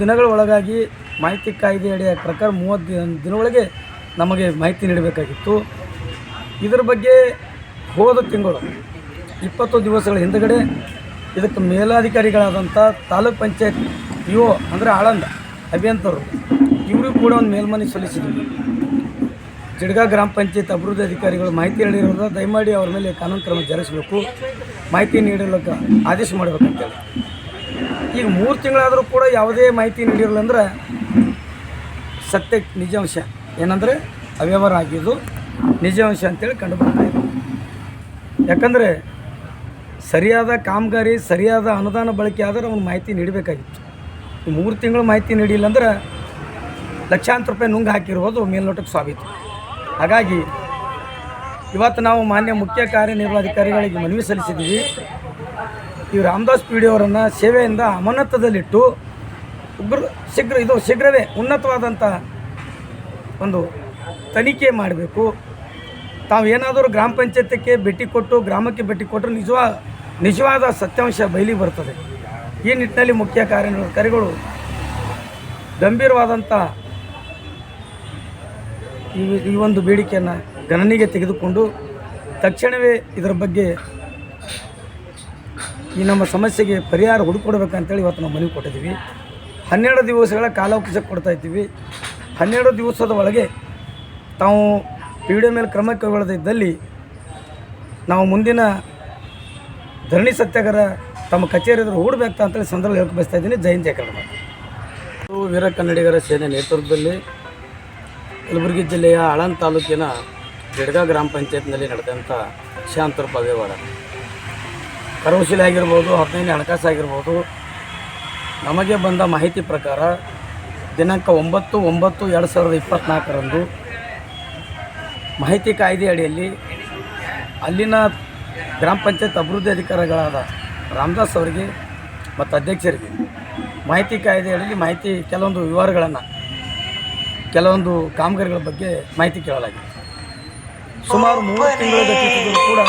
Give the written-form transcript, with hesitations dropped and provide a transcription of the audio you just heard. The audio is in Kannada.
ದಿನಗಳ ಒಳಗಾಗಿ ಮಾಹಿತಿ ಕಾಯ್ದೆ ಅಡಿಯ ಪ್ರಕಾರ 30 ದಿನದೊಳಗೆ ನಮಗೆ ಮಾಹಿತಿ ನೀಡಬೇಕಾಗಿತ್ತು. ಇದರ ಬಗ್ಗೆ ಹೋದ ತಿಂಗಳು 20 ದಿವಸಗಳ ಹಿಂದುಗಡೆ ಇದಕ್ಕೆ ಮೇಲಾಧಿಕಾರಿಗಳಾದಂಥ ತಾಲೂಕ್ ಪಂಚಾಯತ್ ಇಒ ಅಂದರೆ ಆಳಂದ ಅಭಿಯಂತರು ಇವರು ಕೂಡ ಒಂದು ಮೇಲ್ಮನವಿ ಸಲ್ಲಿಸಿದ್ವಿ. ಜಿಡ್ಗಾ ಗ್ರಾಮ ಪಂಚಾಯತ್ ಅಭಿವೃದ್ಧಿ ಅಧಿಕಾರಿಗಳು ಮಾಹಿತಿ ನೀಡಿರೋದು ದಯಮಾಡಿ ಅವ್ರ ಮೇಲೆ ಕಾನೂನು ಕ್ರಮ ಜರುಗಿಸಬೇಕು, ಮಾಹಿತಿ ನೀಡಲಿಕ್ಕೆ ಆದೇಶ ಮಾಡಬೇಕಂತೇಳಿ. ಈಗ 3 ತಿಂಗಳಾದರೂ ಕೂಡ ಯಾವುದೇ ಮಾಹಿತಿ ನೀಡಿರಲ್ಲ ಅಂದ್ರೆ ಸತ್ಯ ನಿಜಾಂಶ ಏನಂದರೆ ಅವ್ಯವಹಾರ ಆಗಿದ್ದು ನಿಜಾಂಶ ಅಂತೇಳಿ ಕಂಡು ಬರ್ತಾ ಇದೆ. ಯಾಕಂದರೆ ಸರಿಯಾದ ಕಾಮಗಾರಿ ಸರಿಯಾದ ಅನುದಾನ ಬಳಕೆ ಆದರೆ ಅವ್ನು ಮಾಹಿತಿ ನೀಡಬೇಕಾಗಿತ್ತು. 3 ತಿಂಗಳು ಮಾಹಿತಿ ನೀಡಿಲ್ಲ ಅಂದ್ರೆ ಲಕ್ಷಾಂತರ ರೂಪಾಯಿ ನುಂಗು ಹಾಕಿರುವುದು ಮೇಲ್ನೋಟಕ್ಕೆ ಸಾಬೀತು. ಹಾಗಾಗಿ ಇವತ್ತು ನಾವು ಮಾನ್ಯ ಮುಖ್ಯ ಕಾರ್ಯನಿರ್ವಹಣಾಧಿಕಾರಿಗಳಿಗೆ ಮನವಿ ಸಲ್ಲಿಸಿದ್ದೀವಿ. ಈ ರಾಮದಾಸ್ ಪಿ ಡಿ ಅವರನ್ನು ಸೇವೆಯಿಂದ ಅಮಾನತದಲ್ಲಿಟ್ಟು ಶೀಘ್ರವೇ ಉನ್ನತವಾದಂಥ ಒಂದು ತನಿಖೆ ಮಾಡಬೇಕು. ತಾವು ಏನಾದರೂ ಗ್ರಾಮ ಪಂಚಾಯತ್ಗೆ ಭೇಟಿ ಕೊಟ್ಟು ಗ್ರಾಮಕ್ಕೆ ಭೇಟಿ ಕೊಟ್ಟರೆ ನಿಜವಾದ ಸತ್ಯಾಂಶ ಬಯಲಿಗೆ ಬರ್ತದೆ. ಈ ನಿಟ್ಟಿನಲ್ಲಿ ಮುಖ್ಯ ಕಾರ್ಯನಿರ್ವಹಣಾಧಿಕಾರಿಗಳು ಗಂಭೀರವಾದಂಥ ಈ ಒಂದು ಬೇಡಿಕೆಯನ್ನು ಗಣನೆಗೆ ತೆಗೆದುಕೊಂಡು ತಕ್ಷಣವೇ ಇದರ ಬಗ್ಗೆ ಈ ನಮ್ಮ ಸಮಸ್ಯೆಗೆ ಪರಿಹಾರ ಹುಡುಕೊಡ್ಬೇಕಂತೇಳಿ ಇವತ್ತು ನಾವು ಮನವಿ ಕೊಟ್ಟಿದ್ದೀವಿ. 12 ದಿವಸಗಳ ಕಾಲಾವಕಾಶ ಕೊಡ್ತಾಯಿದ್ದೀವಿ. 12 ದಿವಸದ ಒಳಗೆ ತಾವು ಪಿಡಿಒ ಮೇಲೆ ಕ್ರಮ ಕೈಗೊಳ್ಳದಿದ್ದಲ್ಲಿ ನಾವು ಮುಂದಿನ ಧರಣಿ ಸತ್ಯಾಗ್ರಹ ತಮ್ಮ ಕಚೇರಿ ಎದುರು ಹೂಡಬೇಕು ಅಂತೇಳಿ ಸಂದರ್ಭ ಹೇಳಕ್ಕೆ ಬಯಸ್ತಾ ಇದ್ದೀನಿ. ಜೈ ಹಿಂದ್ ಜೈ ಕನ್ನಡ. ವೀರ ಕನ್ನಡಿಗರ ಸೇನೆ ನೇತೃತ್ವದಲ್ಲಿ ಕಲಬುರಗಿ ಜಿಲ್ಲೆಯ ಆಳಂದ ತಾಲೂಕಿನ ಜಿಡ್ಗಾ ಗ್ರಾಮ ಪಂಚಾಯತ್ನಲ್ಲಿ ನಡೆದಂಥ ಲಕ್ಷಾಂತರ ರೂಪಾಯಿ ವ್ಯವಹಾರ, ಕರವಸೂಲಿ ಆಗಿರ್ಬೋದು, 15ನೇ ಹಣಕಾಸು ಆಗಿರ್ಬೋದು. ನಮಗೆ ಬಂದ ಮಾಹಿತಿ ಪ್ರಕಾರ ದಿನಾಂಕ 9/9/2024 ಮಾಹಿತಿ ಕಾಯ್ದೆ ಅಡಿಯಲ್ಲಿ ಅಲ್ಲಿನ ಗ್ರಾಮ ಪಂಚಾಯತ್ ಅಭಿವೃದ್ಧಿ ಅಧಿಕಾರಿಗಳಾದ ರಾಮದಾಸ್ ಅವರಿಗೆ ಮತ್ತು ಅಧ್ಯಕ್ಷರಿಗೆ ಮಾಹಿತಿ ಕಾಯ್ದೆ ಅಡಿಯಲ್ಲಿ ಕೆಲವೊಂದು ವಿವರಗಳನ್ನು ಕೆಲವೊಂದು ಕಾಮಗಾರಿಗಳ ಬಗ್ಗೆ ಮಾಹಿತಿ ಕೇಳಲಾಗಿದೆ. ಸುಮಾರು 3 ತಿಂಗಳ ಗತಿಸಿದರೂ ಕೂಡ